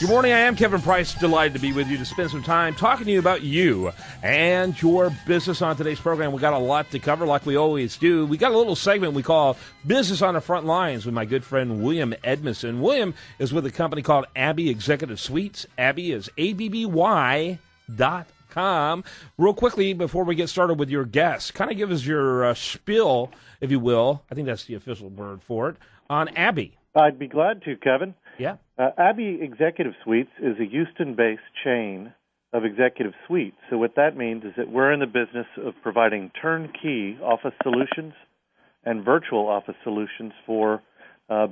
Good morning, I am Kevin Price, delighted to be with you to spend some time talking to you about you and your business on today's program. We got a lot to cover like we always do. We got a little segment we call Business on the Front Lines with my good friend William Edmundson. William is with a company called Abby Executive Suites. Abby is ABBY.com. Real quickly, before we get started with your guests, kind of give us your spiel, if you will. I think that's the official word for it, on Abby. I'd be glad to, Kevin. Yeah. Abby Executive Suites is a Houston-based chain of executive suites. So what that means is that we're in the business of providing turnkey office solutions and virtual office solutions for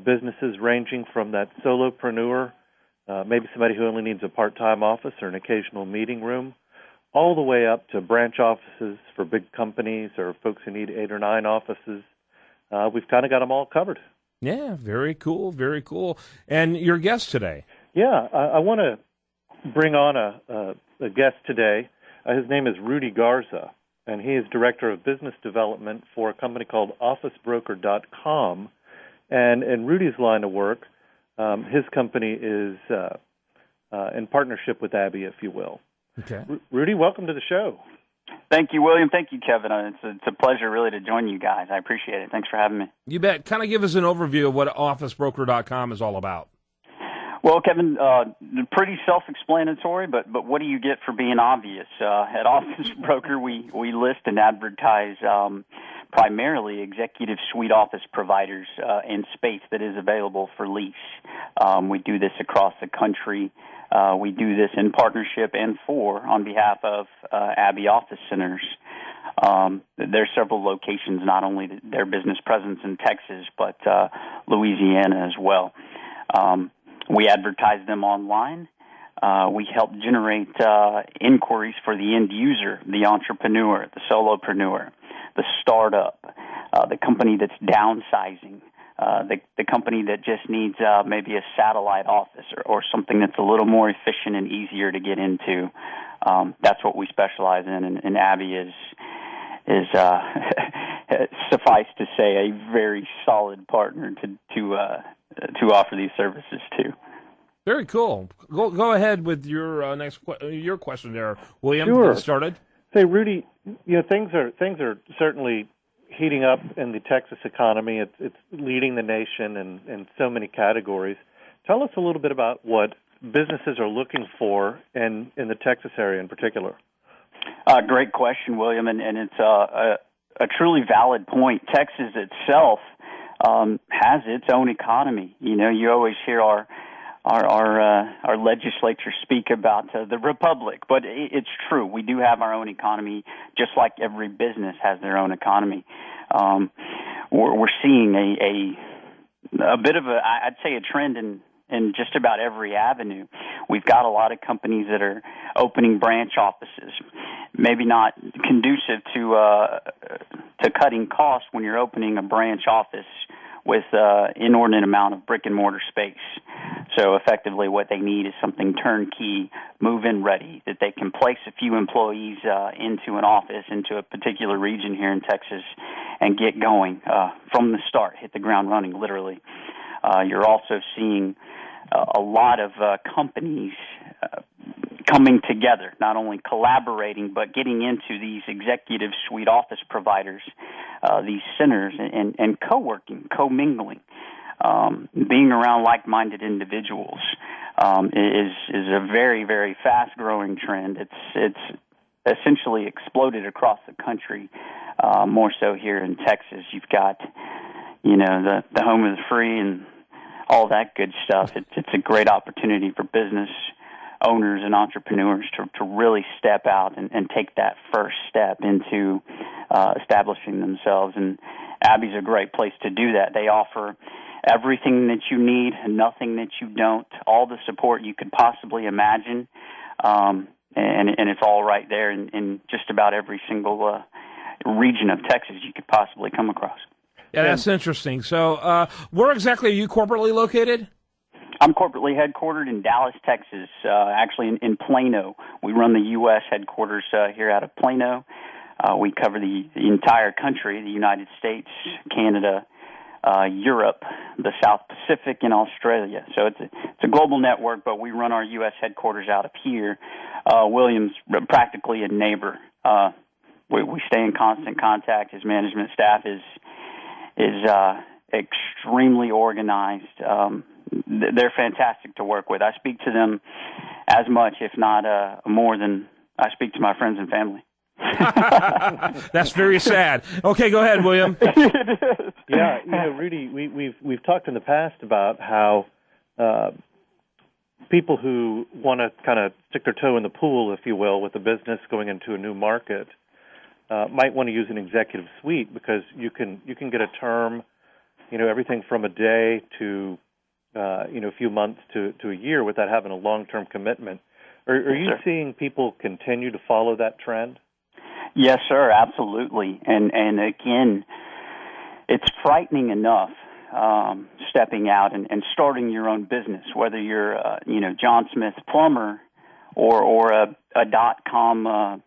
businesses ranging from that solopreneur, maybe somebody who only needs a part-time office or an occasional meeting room, all the way up to branch offices for big companies or folks who need 8 or 9 offices. We've kind of got them all covered. Yeah, very cool, very cool. And your guest today? Yeah, I want to bring on a guest today. His name is Rudy Garza, and he is Director of Business Development for a company called OfficeBroker.com. And in Rudy's line of work, his company is in partnership with Abby, if you will. Okay. Rudy, welcome to the show. Thank you, William. Thank you, Kevin. It's a pleasure, really, to join you guys. I appreciate it. Thanks for having me. You bet. Kind of give us an overview of what OfficeBroker.com is all about. Well, Kevin, pretty self-explanatory, but what do you get for being obvious? At Office Broker, we list and advertise primarily executive suite office providers in space that is available for lease. We do this across the country. We do this in partnership and on behalf of Abby Office Centers. There are several locations, not only their business presence in Texas, but Louisiana as well. We advertise them online. We help generate inquiries for the end user, the entrepreneur, the solopreneur, the startup, the company that's downsizing, the company that just needs maybe a satellite office or something that's a little more efficient and easier to get into. That's what we specialize in, and Abby is suffice to say, a very solid partner to offer these services to. Very cool. Go ahead with your your question there, William. Sure. Get started. Say, Rudy, things are certainly heating up in the Texas economy. It's leading the nation in so many categories. Tell us a little bit about what businesses are looking for in the Texas area in particular. Great question, William, and it's a truly valid point. Texas itself has its own economy. You always hear our legislature speak about the republic, but it's true. We do have our own economy, just like every business has their own economy. We're seeing a bit of I'd say a trend in just about every avenue. We've got a lot of companies that are opening branch offices, maybe not conducive to cutting costs when you're opening a branch office with inordinate amount of brick and mortar space. So effectively what they need is something turnkey, move-in ready, that they can place a few employees into an office, into a particular region here in Texas, and get going from the start, hit the ground running, literally. You're also seeing a lot of companies coming together, not only collaborating, but getting into these executive suite office providers, these centers, and co-working, co-mingling. Being around like-minded individuals is a very, very fast-growing trend. It's essentially exploded across the country, more so here in Texas. You've got, the home of the free and all that good stuff. It's a great opportunity for business owners and entrepreneurs to really step out and take that first step into establishing themselves. And Abby's a great place to do that. They offer everything that you need, nothing that you don't, all the support you could possibly imagine, and it's all right there in just about every single region of Texas you could possibly come across. Yeah, that's interesting. So where exactly are you corporately located? I'm corporately headquartered in Dallas, Texas, actually in Plano. We run the U.S. headquarters here out of Plano. We cover the entire country, the United States, Canada, Europe, the South Pacific, and Australia. So it's a global network, but we run our U.S. headquarters out of here. William's practically a neighbor. We stay in constant contact. His management staff is extremely organized. They're fantastic to work with. I speak to them as much, if not more than I speak to my friends and family. That's very sad. Okay, go ahead, William. Yeah, Rudy, we've talked in the past about how people who want to kind of stick their toe in the pool, if you will, with a business going into a new market might want to use an executive suite because you can get a term, everything from a day to a few months to a year without having a long-term commitment. Are you seeing people continue to follow that trend? Yes, sir, absolutely. And again, it's frightening enough stepping out and starting your own business, whether you're John Smith plumber or a .com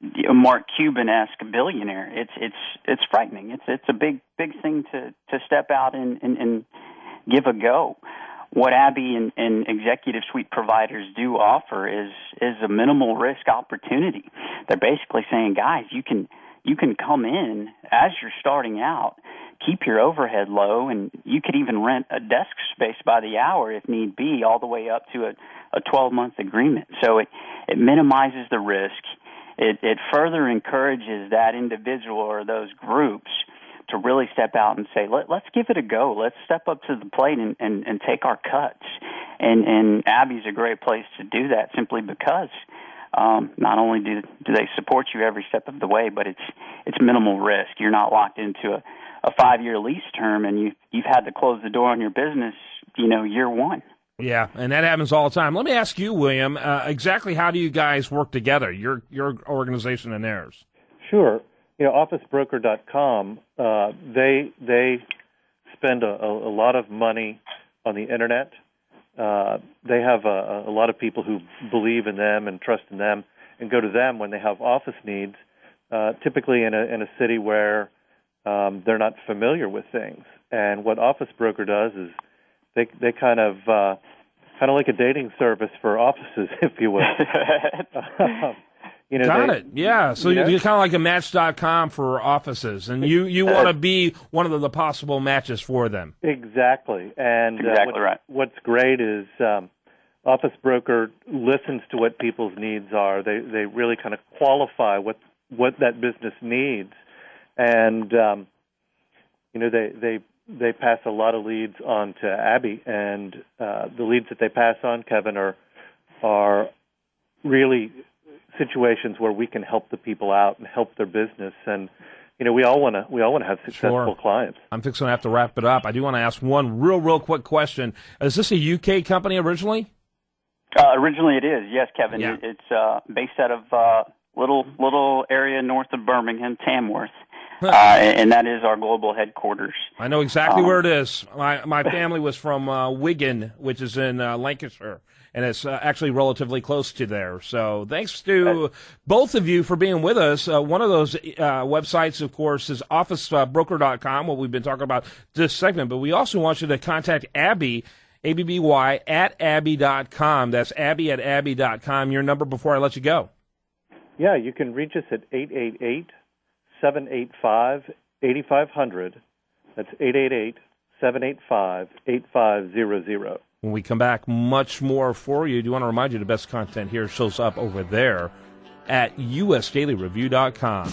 Mark Cuban-esque billionaire. It's frightening. It's a big thing to step out and give a go. What Abby and executive suite providers do offer is a minimal risk opportunity. They're basically saying, guys, you can come in as you're starting out, keep your overhead low, and you could even rent a desk space by the hour if need be, all the way up to a 12-month agreement. So it minimizes the risk. It further encourages that individual or those groups to really step out and say, let's give it a go. Let's step up to the plate and take our cuts. And Abby's a great place to do that simply because not only do they support you every step of the way, but it's minimal risk. You're not locked into a 5-year lease term, and you've had to close the door on your business, year one. Yeah, and that happens all the time. Let me ask you, William, exactly how do you guys work together, your organization and theirs? Sure. OfficeBroker.com, they spend a lot of money on the Internet. They have a lot of people who believe in them and trust in them and go to them when they have office needs, typically in a city where they're not familiar with things. And what Office Broker does is they kind of like a dating service for offices, if you will. Got it. Yeah. So you're kind of like a Match.com for offices, and you want to be one of the possible matches for them. Exactly. And right. What's great is Office Broker listens to what people's needs are. They really kind of qualify what that business needs, and they pass a lot of leads on to Abby, and the leads that they pass on, Kevin, are really situations where we can help the people out and help their business, and we all want to have successful clients. I'm fixing to have to wrap it up. I do want to ask one real quick question. Is this a UK company originally? Originally, it is. Yes, Kevin. Yeah. It's based out of little area north of Birmingham, Tamworth. And that is our global headquarters. I know exactly where it is. My family was from Wigan, which is in Lancashire, and it's actually relatively close to there. So thanks to both of you for being with us. One of those websites, of course, is OfficeBroker.com, what we've been talking about this segment. But we also want you to contact Abby, ABBY, at Abby.com. That's Abby at Abby.com. Your number before I let you go. Yeah, you can reach us at 888-785-8500. That's 888-785-8500. When we come back, much more for you. Do want to remind you the best content here shows up over there at usdailyreview.com.